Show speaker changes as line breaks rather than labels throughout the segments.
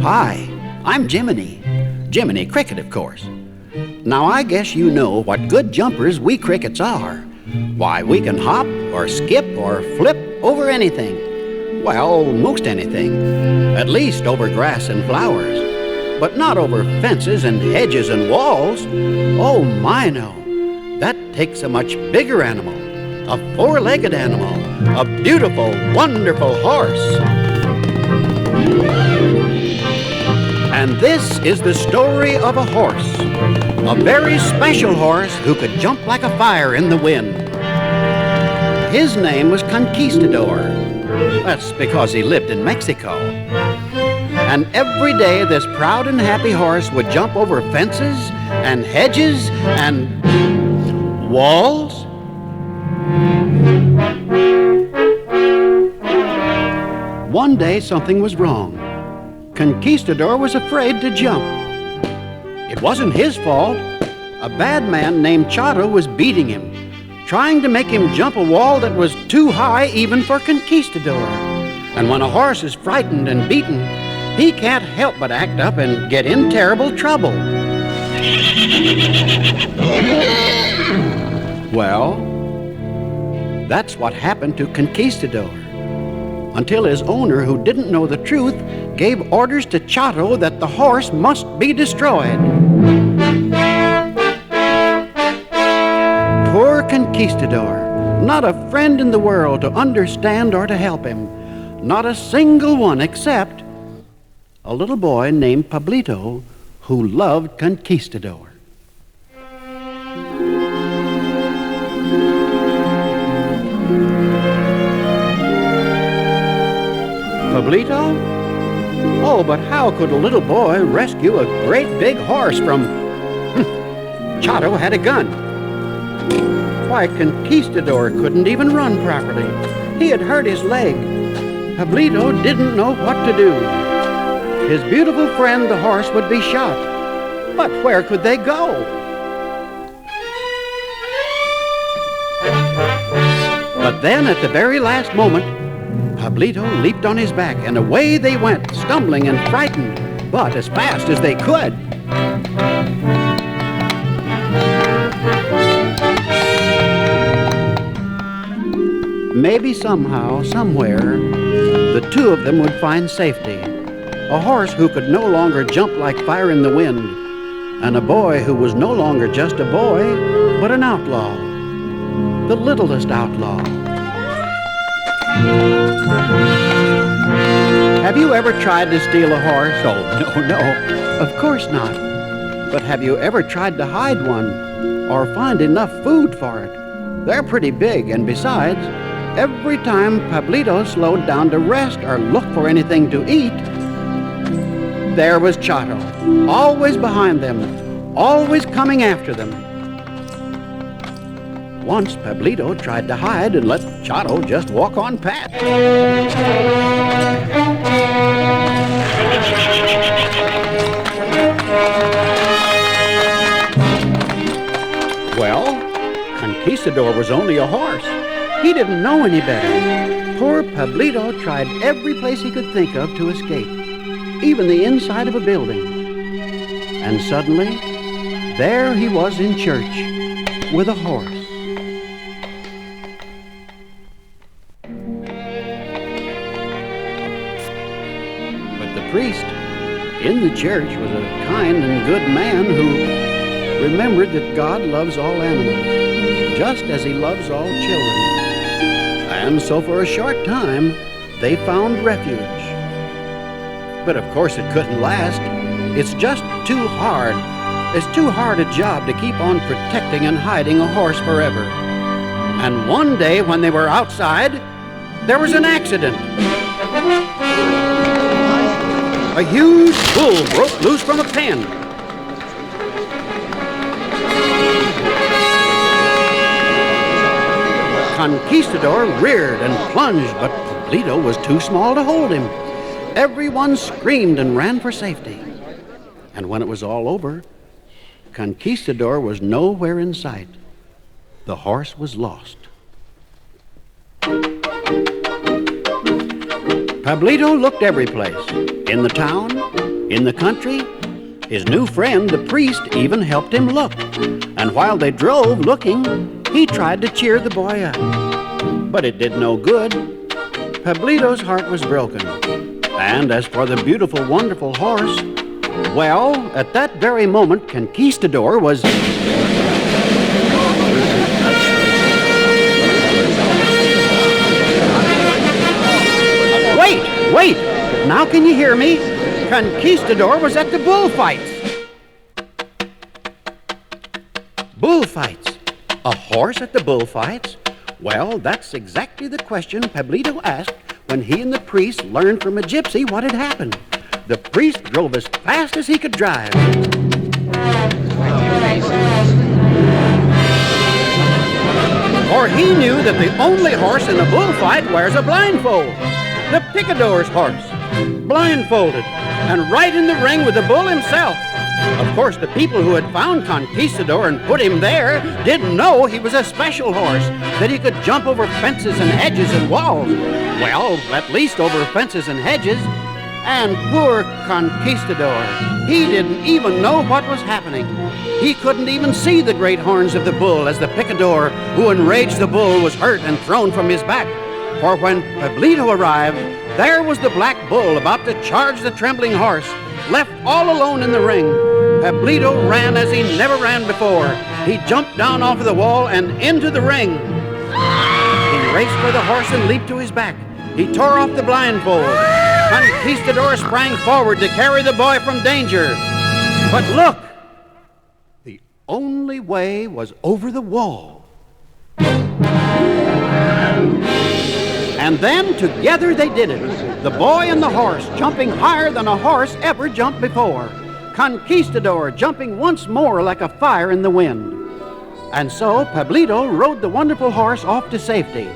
Hi, I'm Jiminy. Jiminy Cricket, of course. Now, I guess you know what good jumpers we crickets are. Why, we can hop or skip or flip over anything. Well, most anything. At least over grass and flowers. But not over fences and hedges and walls. Oh, my, no. That takes a much bigger animal. A four-legged animal. A beautiful, wonderful horse. And this is the story of a horse. A very special horse who could jump like a fire in the wind. His name was Conquistador. That's because he lived in Mexico. And every day this proud and happy horse would jump over fences and hedges and walls. One day something was wrong. Conquistador was afraid to jump. It wasn't his fault. A bad man named Chato was beating him, trying to make him jump a wall that was too high even for Conquistador. And when a horse is frightened and beaten, he can't help but act up and get in terrible trouble. Well, that's what happened to Conquistador. Until his owner, who didn't know the truth, gave orders to Chato that the horse must be destroyed. Poor Conquistador, not a friend in the world to understand or to help him. Not a single one except a little boy named Pablito who loved Conquistador. Pablito? Oh, but how could a little boy rescue a great big horse from... Chato had a gun. Why, Conquistador couldn't even run properly. He had hurt his leg. Pablito didn't know what to do. His beautiful friend, the horse, would be shot. But where could they go? But then, at the very last moment, Pablito leaped on his back, and away they went, stumbling and frightened, but as fast as they could. Maybe somehow, somewhere, the two of them would find safety. A horse who could no longer jump like fire in the wind, and a boy who was no longer just a boy, but an outlaw. The littlest outlaw. Have you ever tried to steal a horse? Oh, no, of course not. But have you ever tried to hide one or find enough food for it? They're pretty big, and besides, every time Pablito slowed down to rest or look for anything to eat, there was Chato, always behind them, always coming after them. Once Pablito tried to hide and let Chato just walk on past. Well, Conquistador was only a horse. He didn't know any better. Poor Pablito tried every place he could think of to escape, even the inside of a building. And suddenly, there he was in church with a horse. But the priest in the church was a kind and good man who remembered that God loves all animals, just as he loves all children. And so for a short time, they found refuge. But of course it couldn't last. It's just too hard. It's too hard a job to keep on protecting and hiding a horse forever. And one day when they were outside, there was an accident. A huge bull broke loose from a pen. Conquistador reared and plunged, but Pablito was too small to hold him. Everyone screamed and ran for safety. And when it was all over, Conquistador was nowhere in sight. The horse was lost. Pablito looked every place, in the town, in the country. His new friend, the priest, even helped him look. And while they drove looking, he tried to cheer the boy up. But it did no good. Pablito's heart was broken. And as for the beautiful, wonderful horse, well, at that very moment, Conquistador was... Wait! Now can you hear me? Conquistador was at the bullfights. Bullfights? A horse at the bullfights? Well, that's exactly the question Pablito asked when he and the priest learned from a gypsy what had happened. The priest drove as fast as he could drive. For he knew that the only horse in a bullfight wears a blindfold. The picador's horse, blindfolded, and right in the ring with the bull himself. Of course, the people who had found Conquistador and put him there didn't know he was a special horse, that he could jump over fences and hedges and walls. Well, at least over fences and hedges. And poor Conquistador, he didn't even know what was happening. He couldn't even see the great horns of the bull as the picador, who enraged the bull, was hurt and thrown from his back. For when Pablito arrived, there was the black bull about to charge the trembling horse, left all alone in the ring. Pablito ran as he never ran before. He jumped down off of the wall and into the ring. He raced for the horse and leaped to his back. He tore off the blindfold. Conquistador sprang forward to carry the boy from danger. But look! The only way was over the wall. And then together they did it. The boy and the horse jumping higher than a horse ever jumped before. Conquistador jumping once more like a fire in the wind. And so Pablito rode the wonderful horse off to safety.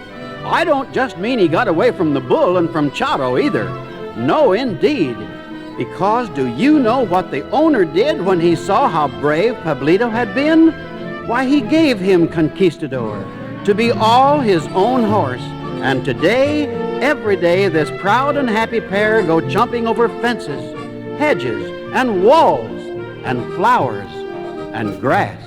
I don't just mean he got away from the bull and from Chato either. No, indeed. Because do you know what the owner did when he saw how brave Pablito had been? Why, he gave him Conquistador to be all his own horse. And today, every day, this proud and happy pair go jumping over fences, hedges, and walls, and flowers, and grass.